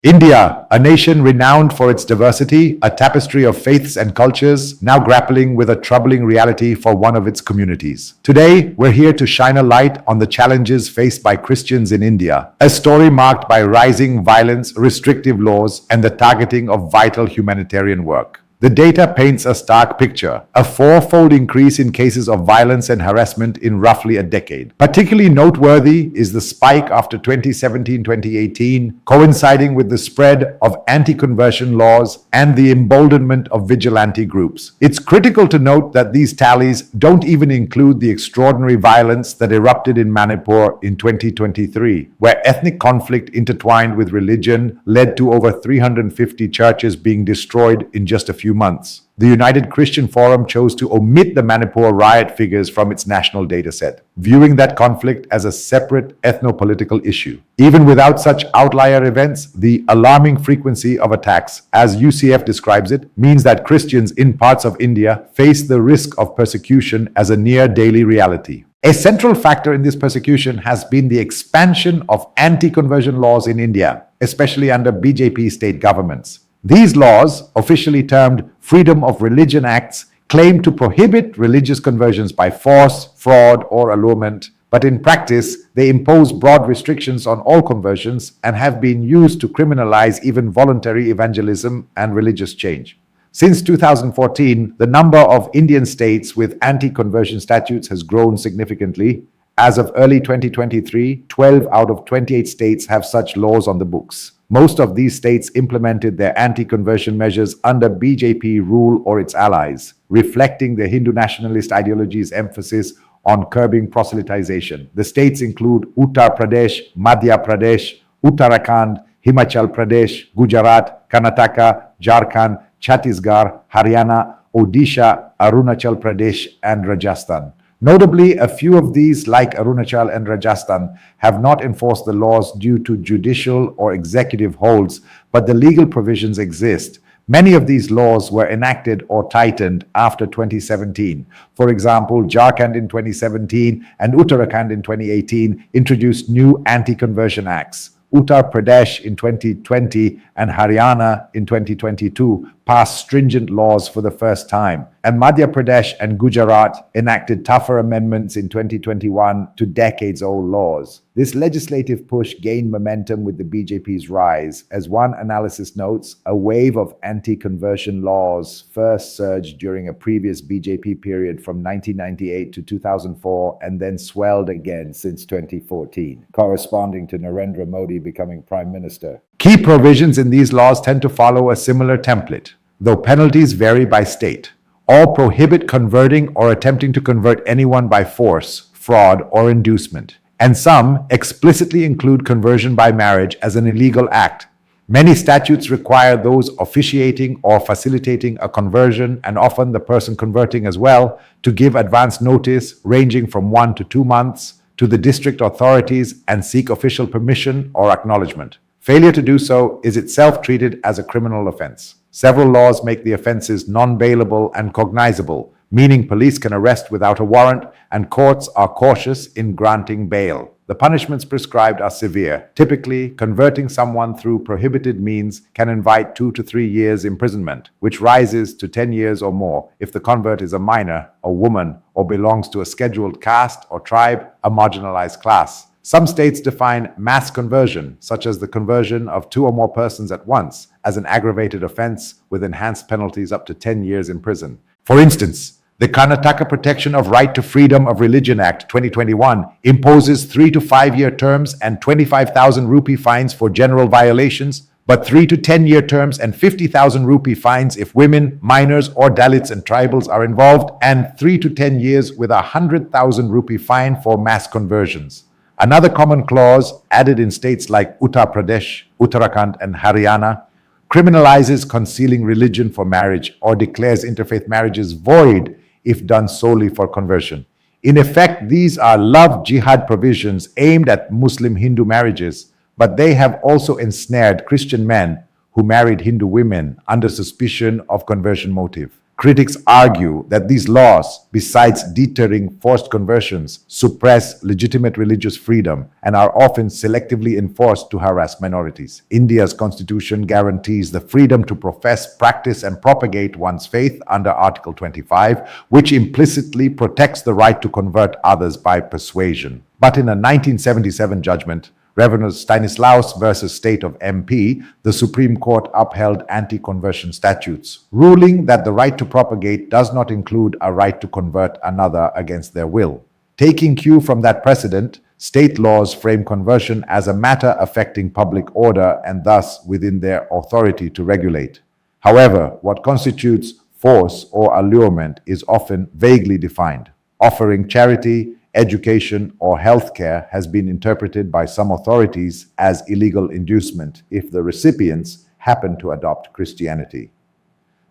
India, a nation renowned for its diversity, a tapestry of faiths and cultures, now grappling with a troubling reality for one of its communities. Today, we're here to shine a light on the challenges faced by Christians in India, a story marked by rising violence, restrictive laws, and the targeting of vital humanitarian work. The data paints a stark picture, a fourfold increase in cases of violence and harassment in roughly a decade. Particularly noteworthy is the spike after 2017-2018, coinciding with the spread of anti-conversion laws and the emboldenment of vigilante groups. It's critical to note that these tallies don't even include the extraordinary violence that erupted in Manipur in 2023, where ethnic conflict intertwined with religion led to over 350 churches being destroyed in just a few months. The United Christian Forum chose to omit the Manipur riot figures from its national dataset, viewing that conflict as a separate ethno-political issue. Even without such outlier events, the alarming frequency of attacks, as UCF describes it, means that Christians in parts of India face the risk of persecution as a near daily reality. A central factor in this persecution has been the expansion of anti-conversion laws in India, especially under BJP state governments. These laws, officially termed Freedom of Religion Acts, claim to prohibit religious conversions by force, fraud, or allurement, but in practice, they impose broad restrictions on all conversions and have been used to criminalize even voluntary evangelism and religious change. Since 2014, the number of Indian states with anti-conversion statutes has grown significantly. As of early 2023, 12 out of 28 states have such laws on the books. Most of these states implemented their anti-conversion measures under BJP rule or its allies, reflecting the Hindu nationalist ideology's emphasis on curbing proselytization. The states include Uttar Pradesh, Madhya Pradesh, Uttarakhand, Himachal Pradesh, Gujarat, Karnataka, Jharkhand, Chhattisgarh, Haryana, Odisha, Arunachal Pradesh, and Rajasthan. Notably, a few of these, like Arunachal and Rajasthan, have not enforced the laws due to judicial or executive holds, but the legal provisions exist. Many of these laws were enacted or tightened after 2017. For example, Jharkhand in 2017 and Uttarakhand in 2018 introduced new anti-conversion acts. Uttar Pradesh in 2020 and Haryana in 2022 passed stringent laws for the first time, and Madhya Pradesh and Gujarat enacted tougher amendments in 2021 to decades-old laws. This legislative push gained momentum with the BJP's rise. As one analysis notes, a wave of anti-conversion laws first surged during a previous BJP period from 1998 to 2004 and then swelled again since 2014, corresponding to Narendra Modi becoming Prime Minister. Key provisions in these laws tend to follow a similar template, though penalties vary by state. All prohibit converting or attempting to convert anyone by force, fraud, or inducement, and some explicitly include conversion by marriage as an illegal act. Many statutes require those officiating or facilitating a conversion, and often the person converting as well, to give advance notice ranging from 1 to 2 months to the district authorities and seek official permission or acknowledgement. Failure to do so is itself treated as a criminal offense. Several laws make the offenses non-bailable and cognizable, meaning police can arrest without a warrant and courts are cautious in granting bail. The punishments prescribed are severe. Typically, converting someone through prohibited means can invite 2 to 3 years imprisonment, which rises to 10 years or more if the convert is a minor, a woman, or belongs to a scheduled caste or tribe, a marginalized class. Some states define mass conversion, such as the conversion of 2 or more persons at once, as an aggravated offense with enhanced penalties up to 10 years in prison. For instance, the Karnataka Protection of Right to Freedom of Religion Act 2021 imposes 3 to 5 year terms and 25,000 rupee fines for general violations, but 3 to 10 year terms and 50,000 rupee fines if women, minors, or Dalits and tribals are involved, and 3 to 10 years with 100,000 rupee fine for mass conversions. Another common clause added in states like Uttar Pradesh, Uttarakhand, and Haryana criminalizes concealing religion for marriage or declares interfaith marriages void if done solely for conversion. In effect, these are love jihad provisions aimed at Muslim-Hindu marriages, but they have also ensnared Christian men who married Hindu women under suspicion of conversion motive. Critics argue that these laws, besides deterring forced conversions, suppress legitimate religious freedom and are often selectively enforced to harass minorities. India's constitution guarantees the freedom to profess, practice, and propagate one's faith under Article 25, which implicitly protects the right to convert others by persuasion. But in a 1977 judgment, Reverend Stanislaus versus State of MP, the Supreme Court upheld anti-conversion statutes, ruling that the right to propagate does not include a right to convert another against their will. Taking cue from that precedent, state laws frame conversion as a matter affecting public order and thus within their authority to regulate. However, what constitutes force or allurement is often vaguely defined. Offering charity, education, or healthcare has been interpreted by some authorities as illegal inducement if the recipients happen to adopt Christianity.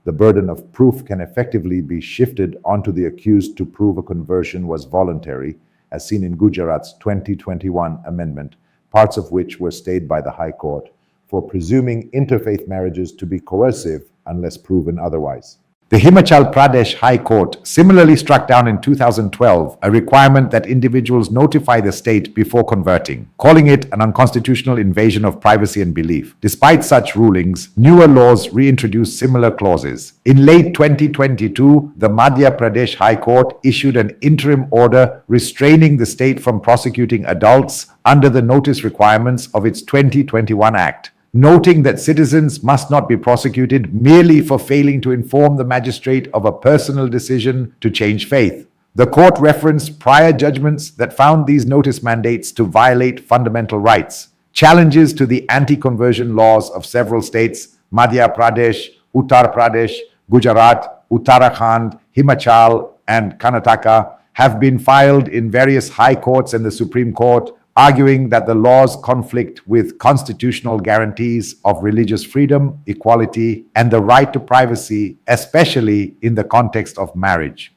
The burden of proof can effectively be shifted onto the accused to prove a conversion was voluntary, as seen in Gujarat's 2021 amendment, parts of which were stayed by the High Court, for presuming interfaith marriages to be coercive unless proven otherwise. The Himachal Pradesh High Court similarly struck down in 2012 a requirement that individuals notify the state before converting, calling it an unconstitutional invasion of privacy and belief. Despite such rulings, newer laws reintroduced similar clauses. In late 2022, the Madhya Pradesh High Court issued an interim order restraining the state from prosecuting adults under the notice requirements of its 2021 Act, noting that citizens must not be prosecuted merely for failing to inform the magistrate of a personal decision to change faith. The court referenced prior judgments that found these notice mandates to violate fundamental rights. Challenges to the anti-conversion laws of several states, Madhya Pradesh, Uttar Pradesh, Gujarat, Uttarakhand, Himachal, and Karnataka, have been filed in various high courts and the Supreme Court, arguing that the laws conflict with constitutional guarantees of religious freedom, equality, and the right to privacy, especially in the context of marriage.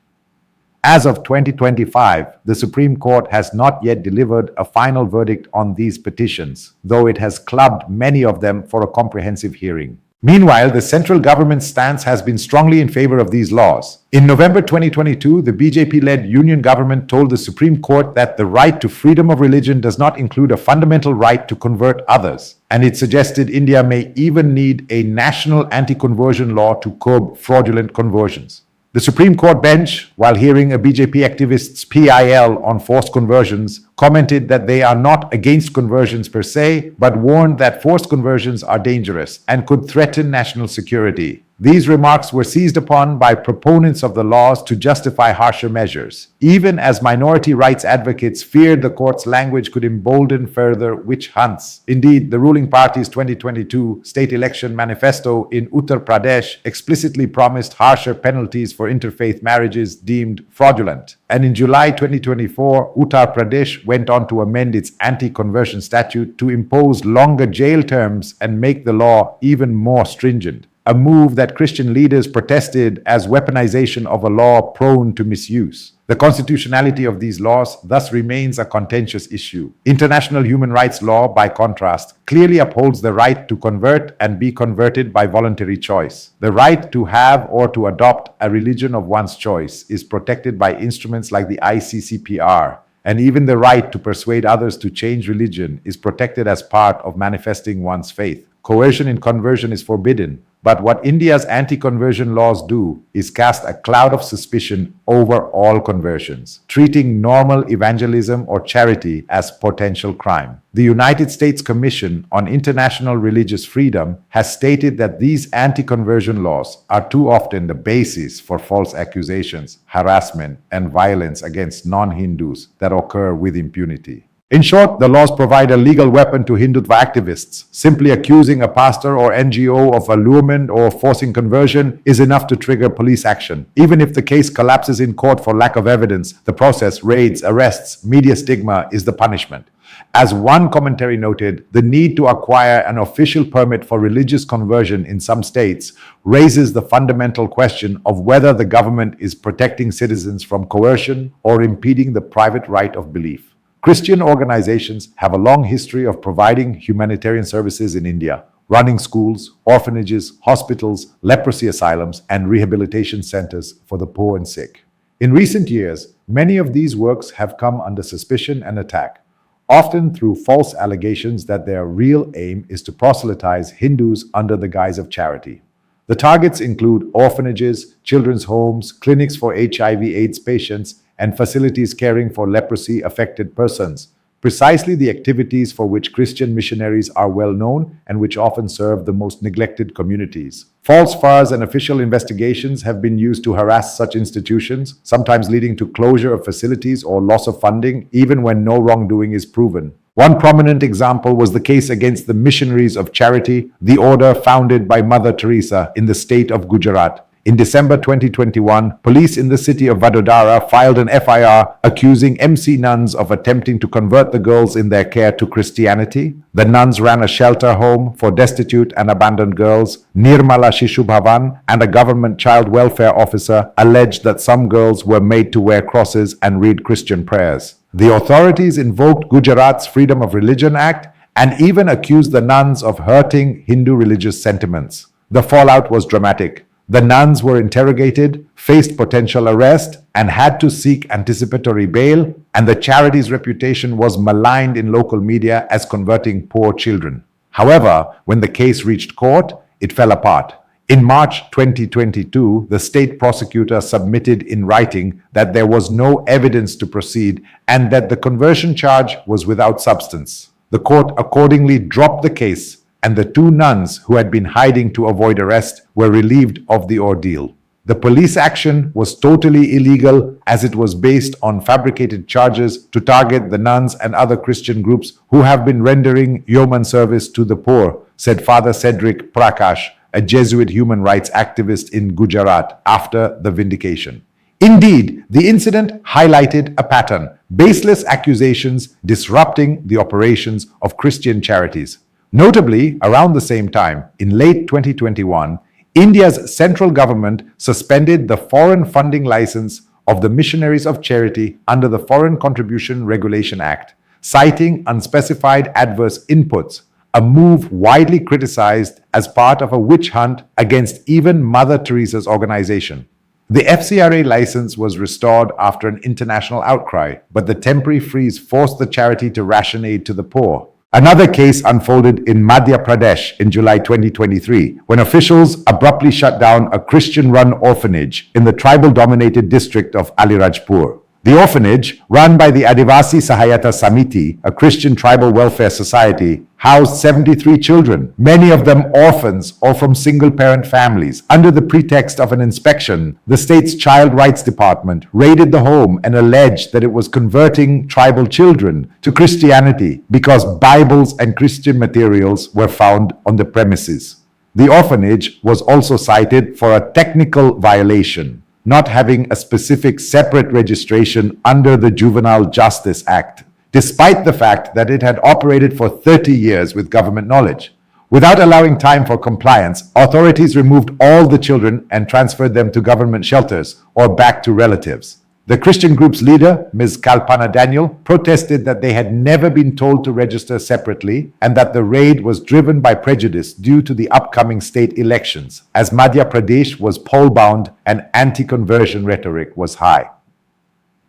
As of 2025, the Supreme Court has not yet delivered a final verdict on these petitions, though it has clubbed many of them for a comprehensive hearing. Meanwhile, the central government's stance has been strongly in favor of these laws. In November 2022, the BJP-led union government told the Supreme Court that the right to freedom of religion does not include a fundamental right to convert others, and it suggested India may even need a national anti-conversion law to curb fraudulent conversions. The Supreme Court bench, while hearing a BJP activist's PIL on forced conversions, commented that they are not against conversions per se, but warned that forced conversions are dangerous and could threaten national security. These remarks were seized upon by proponents of the laws to justify harsher measures, even as minority rights advocates feared the court's language could embolden further witch hunts. Indeed, the ruling party's 2022 state election manifesto in Uttar Pradesh explicitly promised harsher penalties for interfaith marriages deemed fraudulent. And in July 2024, Uttar Pradesh went on to amend its anti-conversion statute to impose longer jail terms and make the law even more stringent, a move that Christian leaders protested as weaponization of a law prone to misuse. The constitutionality of these laws thus remains a contentious issue. International human rights law, by contrast, clearly upholds the right to convert and be converted by voluntary choice. The right to have or to adopt a religion of one's choice is protected by instruments like the ICCPR, and even the right to persuade others to change religion is protected as part of manifesting one's faith. Coercion in conversion is forbidden, but what India's anti-conversion laws do is cast a cloud of suspicion over all conversions, treating normal evangelism or charity as potential crime. The United States Commission on International Religious Freedom has stated that these anti-conversion laws are too often the basis for false accusations, harassment, and violence against non-Hindus that occur with impunity. In short, the laws provide a legal weapon to Hindutva activists. Simply accusing a pastor or NGO of allurement or forcing conversion is enough to trigger police action. Even if the case collapses in court for lack of evidence, the process, raids, arrests, media stigma is the punishment. As one commentary noted, the need to acquire an official permit for religious conversion in some states raises the fundamental question of whether the government is protecting citizens from coercion or impeding the private right of belief. Christian organizations have a long history of providing humanitarian services in India, running schools, orphanages, hospitals, leprosy asylums, and rehabilitation centers for the poor and sick. In recent years, many of these works have come under suspicion and attack, often through false allegations that their real aim is to proselytize Hindus under the guise of charity. The targets include orphanages, children's homes, clinics for HIV/AIDS patients, and facilities caring for leprosy-affected persons, precisely the activities for which Christian missionaries are well known and which often serve the most neglected communities. False FARs and official investigations have been used to harass such institutions, sometimes leading to closure of facilities or loss of funding, even when no wrongdoing is proven. One prominent example was the case against the Missionaries of Charity, the order founded by Mother Teresa in the state of Gujarat. In December 2021, police in the city of Vadodara filed an FIR accusing MC nuns of attempting to convert the girls in their care to Christianity. The nuns ran a shelter home for destitute and abandoned girls. Nirmala Shishu Bhavan and a government child welfare officer alleged that some girls were made to wear crosses and read Christian prayers. The authorities invoked Gujarat's Freedom of Religion Act and even accused the nuns of hurting Hindu religious sentiments. The fallout was dramatic. The nuns were interrogated, faced potential arrest, and had to seek anticipatory bail, and the charity's reputation was maligned in local media as converting poor children. However, when the case reached court, it fell apart. In March 2022, the state prosecutor submitted in writing that there was no evidence to proceed and that the conversion charge was without substance. The court accordingly dropped the case, and the two nuns who had been hiding to avoid arrest were relieved of the ordeal. The police action was totally illegal as it was based on fabricated charges to target the nuns and other Christian groups who have been rendering yeoman service to the poor, said Father Cedric Prakash, a Jesuit human rights activist in Gujarat, after the vindication. Indeed, the incident highlighted a pattern: baseless accusations disrupting the operations of Christian charities. Notably, around the same time, in late 2021, India's central government suspended the foreign funding license of the Missionaries of Charity under the Foreign Contribution Regulation Act, citing unspecified adverse inputs, a move widely criticized as part of a witch hunt against even Mother Teresa's organization. The FCRA license was restored after an international outcry, but the temporary freeze forced the charity to ration aid to the poor. Another case unfolded in Madhya Pradesh in July 2023, when officials abruptly shut down a Christian-run orphanage in the tribal-dominated district of Alirajpur. The orphanage, run by the Adivasi Sahayata Samiti, a Christian tribal welfare society, housed 73 children, many of them orphans or from single-parent families. Under the pretext of an inspection, the state's Child Rights Department raided the home and alleged that it was converting tribal children to Christianity because Bibles and Christian materials were found on the premises. The orphanage was also cited for a technical violation, not having a specific separate registration under the Juvenile Justice Act, despite the fact that it had operated for 30 years with government knowledge. Without allowing time for compliance, authorities removed all the children and transferred them to government shelters or back to relatives. The Christian group's leader, Ms. Kalpana Daniel, protested that they had never been told to register separately and that the raid was driven by prejudice due to the upcoming state elections, as Madhya Pradesh was poll-bound and anti-conversion rhetoric was high.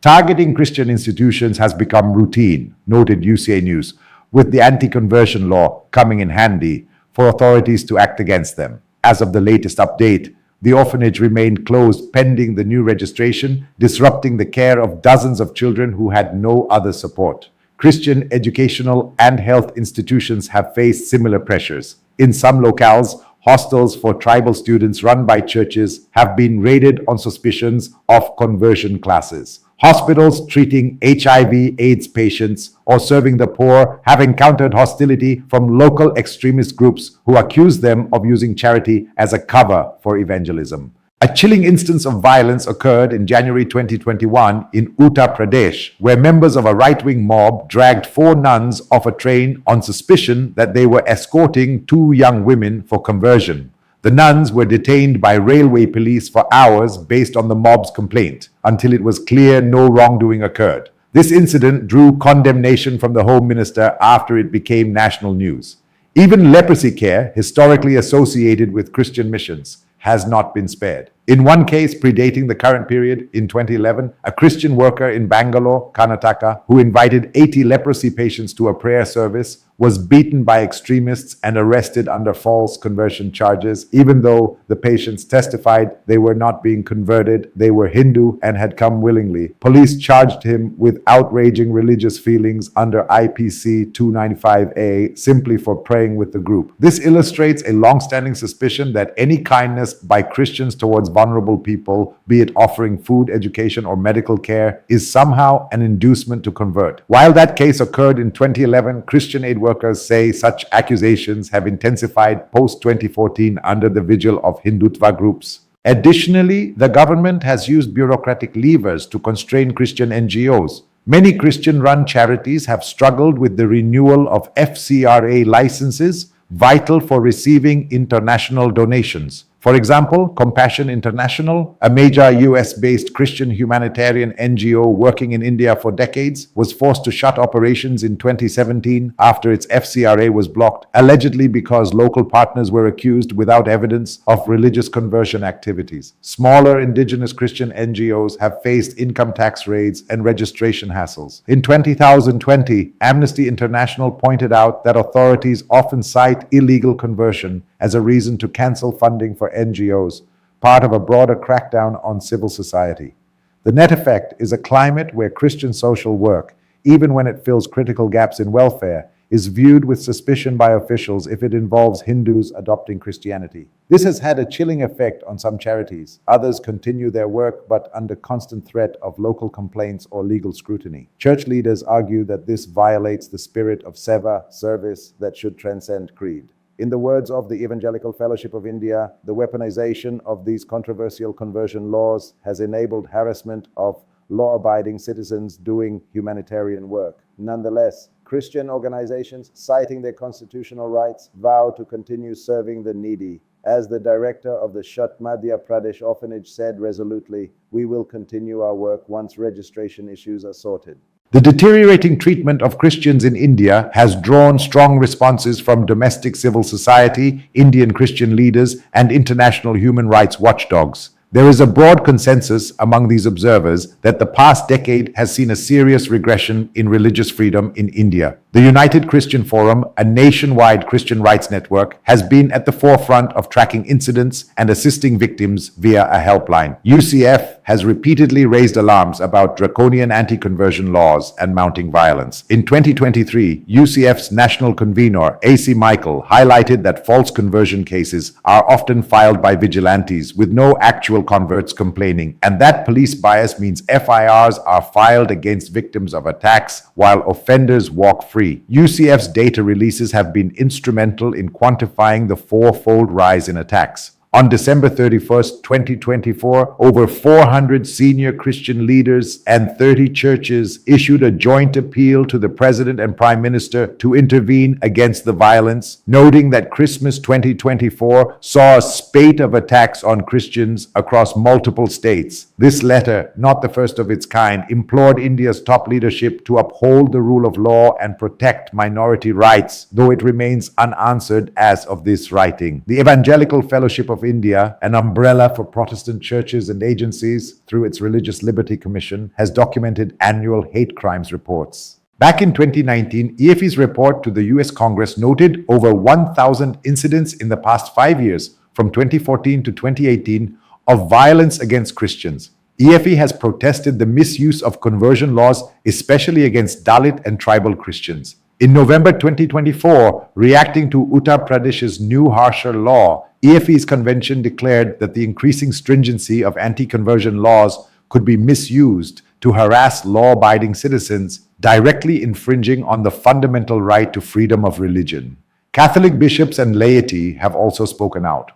Targeting Christian institutions has become routine, noted UCA News, with the anti-conversion law coming in handy for authorities to act against them. As of the latest update, the orphanage remained closed pending the new registration, disrupting the care of dozens of children who had no other support. Christian educational and health institutions have faced similar pressures. In some locales, hostels for tribal students run by churches have been raided on suspicions of conversion classes. Hospitals treating HIV/AIDS patients or serving the poor have encountered hostility from local extremist groups who accuse them of using charity as a cover for evangelism. A chilling instance of violence occurred in January 2021 in Uttar Pradesh, where members of a right-wing mob dragged 4 nuns off a train on suspicion that they were escorting 2 young women for conversion. The nuns were detained by railway police for hours based on the mob's complaint, until it was clear no wrongdoing occurred. This incident drew condemnation from the Home Minister after it became national news. Even leprosy care, historically associated with Christian missions, has not been spared. In one case predating the current period, in 2011, a Christian worker in Bangalore, Karnataka, who invited 80 leprosy patients to a prayer service, was beaten by extremists and arrested under false conversion charges, even though the patients testified they were not being converted, they were Hindu and had come willingly. Police charged him with outraging religious feelings under IPC 295A simply for praying with the group. This illustrates a long-standing suspicion that any kindness by Christians towards vulnerable people, be it offering food, education, or medical care, is somehow an inducement to convert. While that case occurred in 2011, Christian aid workers say such accusations have intensified post-2014 under the vigil of Hindutva groups. Additionally, the government has used bureaucratic levers to constrain Christian NGOs. Many Christian-run charities have struggled with the renewal of FCRA licenses, vital for receiving international donations. For example, Compassion International, a major US-based Christian humanitarian NGO working in India for decades, was forced to shut operations in 2017 after its FCRA was blocked, allegedly because local partners were accused without evidence of religious conversion activities. Smaller indigenous Christian NGOs have faced income tax raids and registration hassles. In 2020, Amnesty International pointed out that authorities often cite illegal conversion as a reason to cancel funding for NGOs, part of a broader crackdown on civil society. The net effect is a climate where Christian social work, even when it fills critical gaps in welfare, is viewed with suspicion by officials if it involves Hindus adopting Christianity. This has had a chilling effect on some charities. Others continue their work but under constant threat of local complaints or legal scrutiny. Church leaders argue that this violates the spirit of seva, service, that should transcend creed. In the words of the Evangelical Fellowship of India, the weaponization of these controversial conversion laws has enabled harassment of law-abiding citizens doing humanitarian work. Nonetheless, Christian organizations, citing their constitutional rights, vow to continue serving the needy. As the director of the Shat Madhya Pradesh orphanage said resolutely, "We will continue our work once registration issues are sorted." The deteriorating treatment of Christians in India has drawn strong responses from domestic civil society, Indian Christian leaders, and international human rights watchdogs. There is a broad consensus among these observers that the past decade has seen a serious regression in religious freedom in India. The United Christian Forum, a nationwide Christian rights network, has been at the forefront of tracking incidents and assisting victims via a helpline. UCF has repeatedly raised alarms about draconian anti-conversion laws and mounting violence. In 2023, UCF's national convener, A.C. Michael, highlighted that false conversion cases are often filed by vigilantes with no actual converts complaining, and that police bias means FIRs are filed against victims of attacks while offenders walk free. UCF's data releases have been instrumental in quantifying the fourfold rise in attacks. On December 31st, 2024, over 400 senior Christian leaders and 30 churches issued a joint appeal to the President and Prime Minister to intervene against the violence, noting that Christmas 2024 saw a spate of attacks on Christians across multiple states. This letter, not the first of its kind, implored India's top leadership to uphold the rule of law and protect minority rights, though it remains unanswered as of this writing. The Evangelical Fellowship of India, an umbrella for Protestant churches and agencies through its Religious Liberty Commission, has documented annual hate crimes reports. Back in 2019, EFE's report to the US Congress noted over 1,000 incidents in the past 5 years, from 2014 to 2018, of violence against Christians. EFE has protested the misuse of conversion laws, especially against Dalit and tribal Christians. In November 2024, reacting to Uttar Pradesh's new harsher law, EFE's convention declared that the increasing stringency of anti-conversion laws could be misused to harass law-abiding citizens, directly infringing on the fundamental right to freedom of religion. Catholic bishops and laity have also spoken out.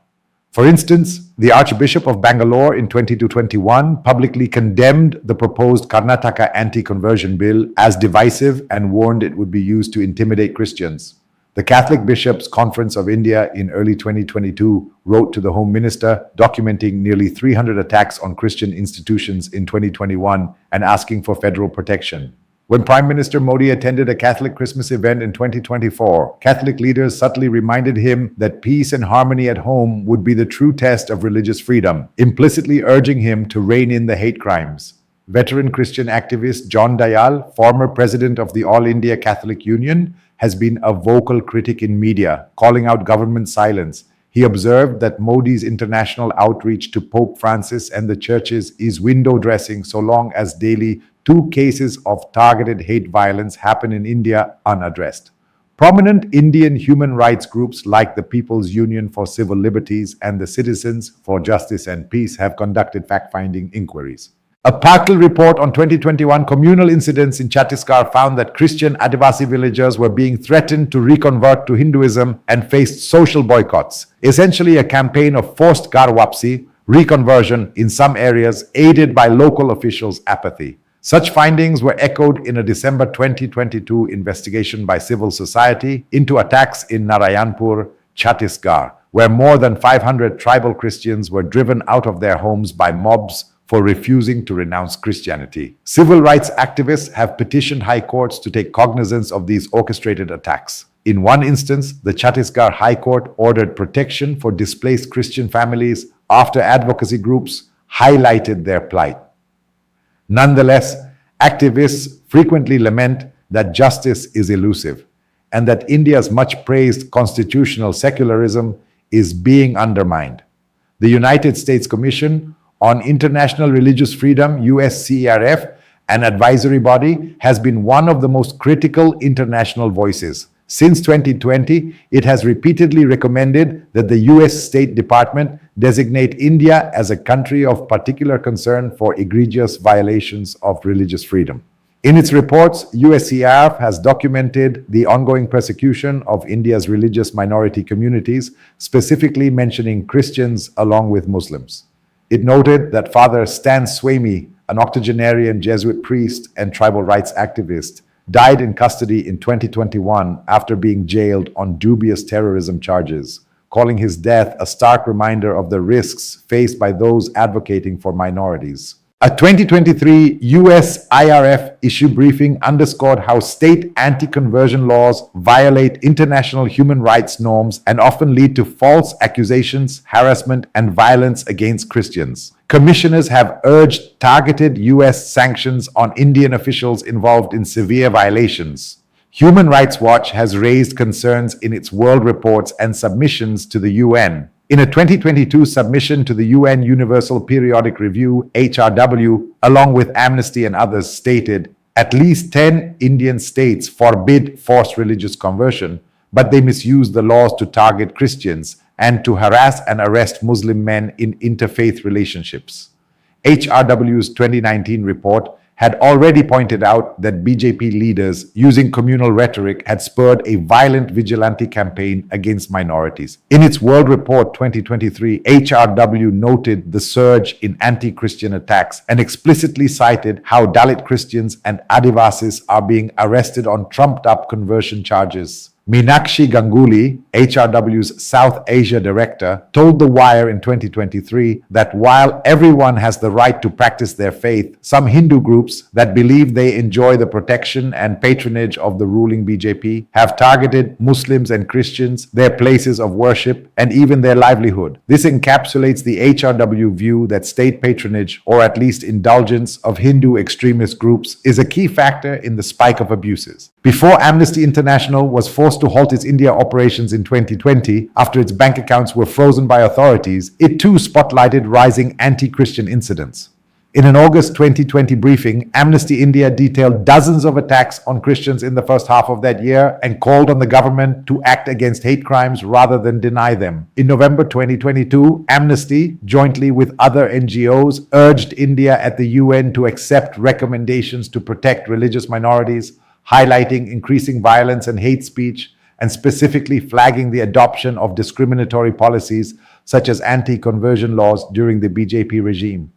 For instance, the Archbishop of Bangalore in 2021 publicly condemned the proposed Karnataka anti-conversion bill as divisive and warned it would be used to intimidate Christians. The Catholic Bishops' Conference of India in early 2022 wrote to the Home Minister, documenting nearly 300 attacks on Christian institutions in 2021 and asking for federal protection. When Prime Minister Modi attended a Catholic Christmas event in 2024, Catholic leaders subtly reminded him that peace and harmony at home would be the true test of religious freedom, implicitly urging him to rein in the hate crimes. Veteran Christian activist John Dayal, former president of the All India Catholic Union, has been a vocal critic in media, calling out government silence. He observed that Modi's international outreach to Pope Francis and the churches is window dressing so long as daily 2 cases of targeted hate violence happen in India unaddressed. Prominent Indian human rights groups like the People's Union for Civil Liberties and the Citizens for Justice and Peace have conducted fact-finding inquiries. A partial report on 2021 communal incidents in Chhattisgarh found that Christian Adivasi villagers were being threatened to reconvert to Hinduism and faced social boycotts, essentially a campaign of forced Ghar Wapsi, reconversion in some areas aided by local officials' apathy. Such findings were echoed in a December 2022 investigation by civil society into attacks in Narayanpur, Chhattisgarh, where more than 500 tribal Christians were driven out of their homes by mobs for refusing to renounce Christianity. Civil rights activists have petitioned high courts to take cognizance of these orchestrated attacks. In one instance, the Chhattisgarh High Court ordered protection for displaced Christian families after advocacy groups highlighted their plight. Nonetheless, activists frequently lament that justice is elusive and that India's much praised constitutional secularism is being undermined. The United States Commission on International Religious Freedom, USCRF, an advisory body, has been one of the most critical international voices. Since 2020, it has repeatedly recommended that the US State Department designate India as a country of particular concern for egregious violations of religious freedom. In its reports, USCRF has documented the ongoing persecution of India's religious minority communities, specifically mentioning Christians along with Muslims. It noted that Father Stan Swamy, an octogenarian Jesuit priest and tribal rights activist, died in custody in 2021 after being jailed on dubious terrorism charges, calling his death a stark reminder of the risks faced by those advocating for minorities. A 2023 US IRF issue briefing underscored how state anti-conversion laws violate international human rights norms and often lead to false accusations, harassment, and violence against Christians. Commissioners have urged targeted US sanctions on Indian officials involved in severe violations. Human Rights Watch has raised concerns in its world reports and submissions to the UN. In a 2022 submission to the UN Universal Periodic Review, HRW, along with Amnesty and others, stated at least 10 Indian states forbid forced religious conversion, but they misuse the laws to target Christians and to harass and arrest Muslim men in interfaith relationships. HRW's 2019 report had already pointed out that BJP leaders using communal rhetoric had spurred a violent vigilante campaign against minorities. In its World Report 2023, HRW noted the surge in anti-Christian attacks and explicitly cited how Dalit Christians and Adivasis are being arrested on trumped-up conversion charges. Meenakshi Ganguly, HRW's South Asia director, told The Wire in 2023 that while everyone has the right to practice their faith, some Hindu groups that believe they enjoy the protection and patronage of the ruling BJP have targeted Muslims and Christians, their places of worship, and even their livelihood. This encapsulates the HRW view that state patronage, or at least indulgence, of Hindu extremist groups is a key factor in the spike of abuses. Before Amnesty International was forced to halt its India operations in 2020 after its bank accounts were frozen by authorities, it too spotlighted rising anti-Christian incidents. In an August 2020 briefing, Amnesty India detailed dozens of attacks on Christians in the first half of that year and called on the government to act against hate crimes rather than deny them. In November 2022, Amnesty, jointly with other NGOs, urged India at the UN to accept recommendations to protect religious minorities, highlighting increasing violence and hate speech, and specifically flagging the adoption of discriminatory policies such as anti-conversion laws during the BJP regime.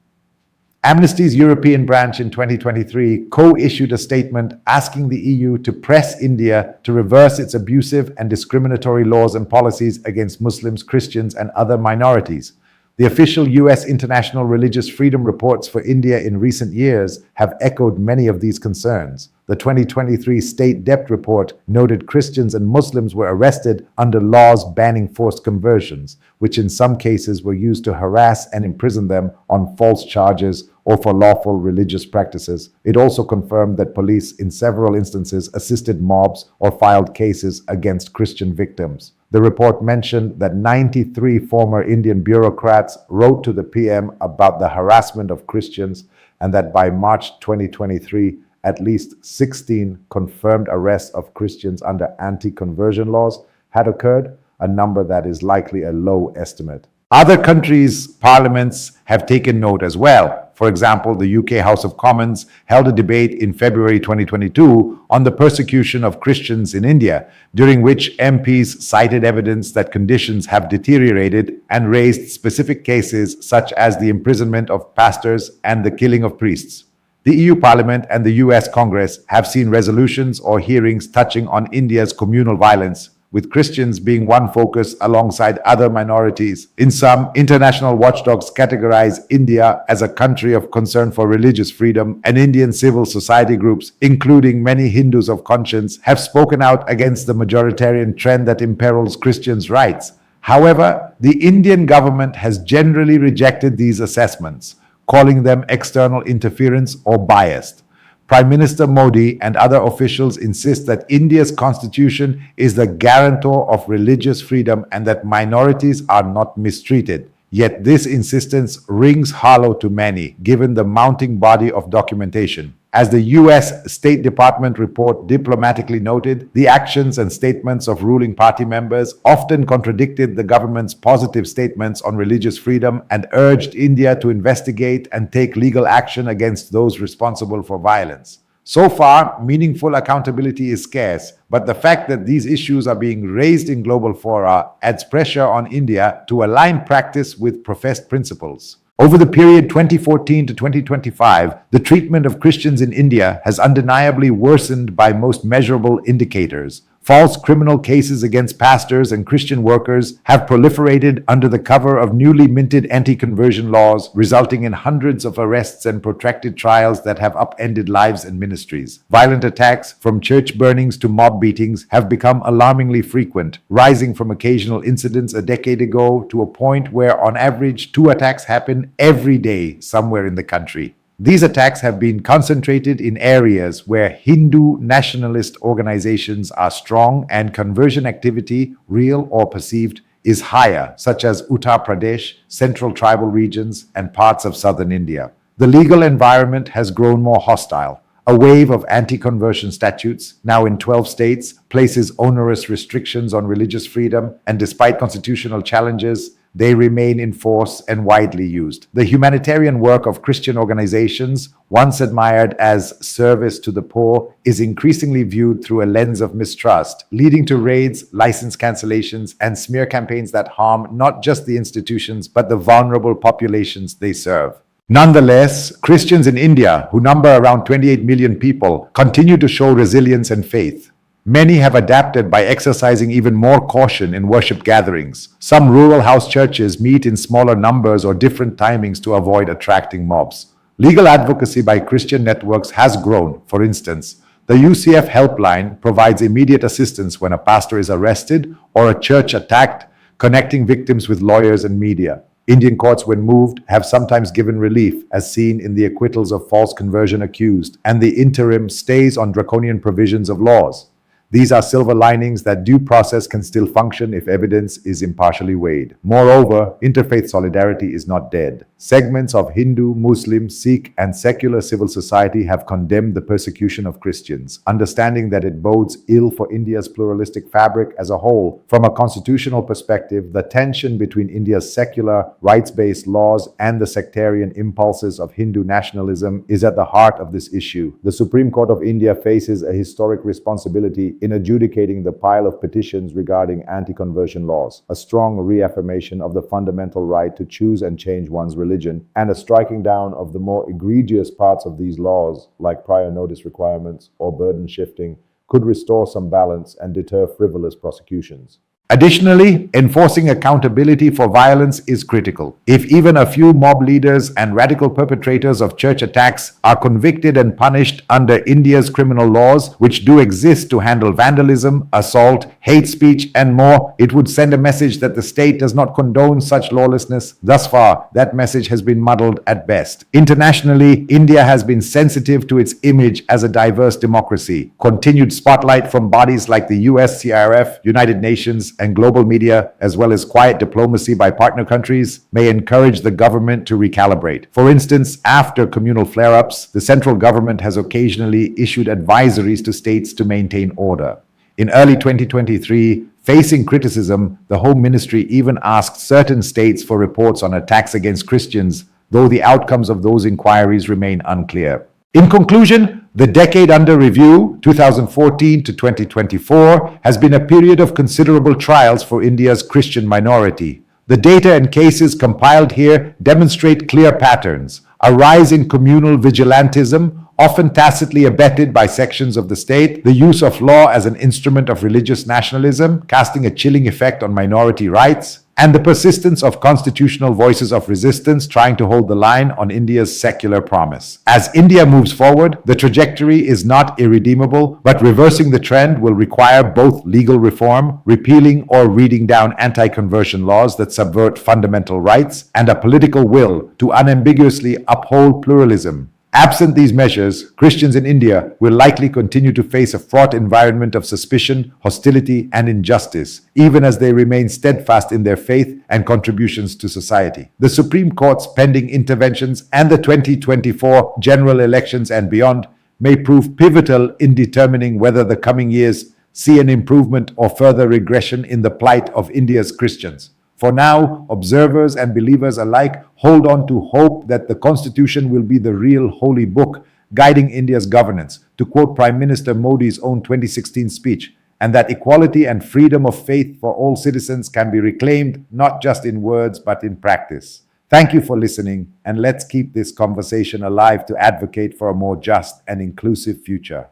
Amnesty's European branch in 2023 co-issued a statement asking the EU to press India to reverse its abusive and discriminatory laws and policies against Muslims, Christians, and other minorities. The official US International Religious Freedom reports for India in recent years have echoed many of these concerns. The 2023 State Debt Report noted Christians and Muslims were arrested under laws banning forced conversions, which in some cases were used to harass and imprison them on false charges or for lawful religious practices. It also confirmed that police in several instances assisted mobs or filed cases against Christian victims. The report mentioned that 93 former Indian bureaucrats wrote to the PM about the harassment of Christians and that by March 2023, at least 16 confirmed arrests of Christians under anti-conversion laws had occurred, a number that is likely a low estimate. Other countries' parliaments have taken note as well. For example, the UK House of Commons held a debate in February 2022 on the persecution of Christians in India, during which MPs cited evidence that conditions have deteriorated and raised specific cases such as the imprisonment of pastors and the killing of priests. The EU Parliament and the US Congress have seen resolutions or hearings touching on India's communal violence, with Christians being one focus alongside other minorities. In sum, international watchdogs categorize India as a country of concern for religious freedom, and Indian civil society groups, including many Hindus of conscience, have spoken out against the majoritarian trend that imperils Christians' rights. However, the Indian government has generally rejected these assessments, calling them external interference or biased. Prime Minister Modi and other officials insist that India's constitution is the guarantor of religious freedom and that minorities are not mistreated. Yet this insistence rings hollow to many, given the mounting body of documentation. As the US State Department report diplomatically noted, the actions and statements of ruling party members often contradicted the government's positive statements on religious freedom and urged India to investigate and take legal action against those responsible for violence. So far, meaningful accountability is scarce, but the fact that these issues are being raised in global fora adds pressure on India to align practice with professed principles. Over the period 2014 to 2025, the treatment of Christians in India has undeniably worsened by most measurable indicators. False criminal cases against pastors and Christian workers have proliferated under the cover of newly minted anti-conversion laws, resulting in hundreds of arrests and protracted trials that have upended lives and ministries. Violent attacks, from church burnings to mob beatings, have become alarmingly frequent, rising from occasional incidents a decade ago to a point where on average 2 attacks happen every day somewhere in the country. These attacks have been concentrated in areas where Hindu nationalist organizations are strong and conversion activity, real or perceived, is higher, such as Uttar Pradesh, central tribal regions, and parts of southern India. The legal environment has grown more hostile. A wave of anti-conversion statutes, now in 12 states, places onerous restrictions on religious freedom, and despite constitutional challenges, they remain in force and widely used. The humanitarian work of Christian organizations, once admired as service to the poor, is increasingly viewed through a lens of mistrust, leading to raids, license cancellations, and smear campaigns that harm not just the institutions, but the vulnerable populations they serve. Nonetheless, Christians in India, who number around 28 million people, continue to show resilience and faith. Many have adapted by exercising even more caution in worship gatherings. Some rural house churches meet in smaller numbers or different timings to avoid attracting mobs. Legal advocacy by Christian networks has grown. For instance, the UCF helpline provides immediate assistance when a pastor is arrested or a church attacked, connecting victims with lawyers and media. Indian courts, when moved, have sometimes given relief, as seen in the acquittals of false conversion accused and the interim stays on draconian provisions of laws. These are silver linings that due process can still function if evidence is impartially weighed. Moreover, interfaith solidarity is not dead. Segments of Hindu, Muslim, Sikh, and secular civil society have condemned the persecution of Christians, understanding that it bodes ill for India's pluralistic fabric as a whole. From a constitutional perspective, the tension between India's secular, rights-based laws and the sectarian impulses of Hindu nationalism is at the heart of this issue. The Supreme Court of India faces a historic responsibility in adjudicating the pile of petitions regarding anti-conversion laws, a strong reaffirmation of the fundamental right to choose and change one's religion, and a striking down of the more egregious parts of these laws, like prior notice requirements or burden shifting, could restore some balance and deter frivolous prosecutions. Additionally, enforcing accountability for violence is critical. If even a few mob leaders and radical perpetrators of church attacks are convicted and punished under India's criminal laws, which do exist to handle vandalism, assault, hate speech, and more, it would send a message that the state does not condone such lawlessness. Thus far, that message has been muddled at best. Internationally, India has been sensitive to its image as a diverse democracy. Continued spotlight from bodies like the US CRF, United Nations, and global media, as well as quiet diplomacy by partner countries, may encourage the government to recalibrate. For instance, after communal flare-ups, the central government has occasionally issued advisories to states to maintain order. In early 2023, facing criticism, the Home Ministry even asked certain states for reports on attacks against Christians, though the outcomes of those inquiries remain unclear. In conclusion, the decade under review, 2014 to 2024, has been a period of considerable trials for India's Christian minority. The data and cases compiled here demonstrate clear patterns: a rise in communal vigilantism, often tacitly abetted by sections of the state, the use of law as an instrument of religious nationalism, casting a chilling effect on minority rights, and the persistence of constitutional voices of resistance trying to hold the line on India's secular promise. As India moves forward, the trajectory is not irredeemable, but reversing the trend will require both legal reform, repealing or reading down anti-conversion laws that subvert fundamental rights, and a political will to unambiguously uphold pluralism. Absent these measures, Christians in India will likely continue to face a fraught environment of suspicion, hostility, and injustice, even as they remain steadfast in their faith and contributions to society. The Supreme Court's pending interventions and the 2024 general elections and beyond may prove pivotal in determining whether the coming years see an improvement or further regression in the plight of India's Christians. For now, observers and believers alike hold on to hope that the Constitution will be the real holy book guiding India's governance, to quote Prime Minister Modi's own 2016 speech, and that equality and freedom of faith for all citizens can be reclaimed not just in words but in practice. Thank you for listening, and let's keep this conversation alive to advocate for a more just and inclusive future.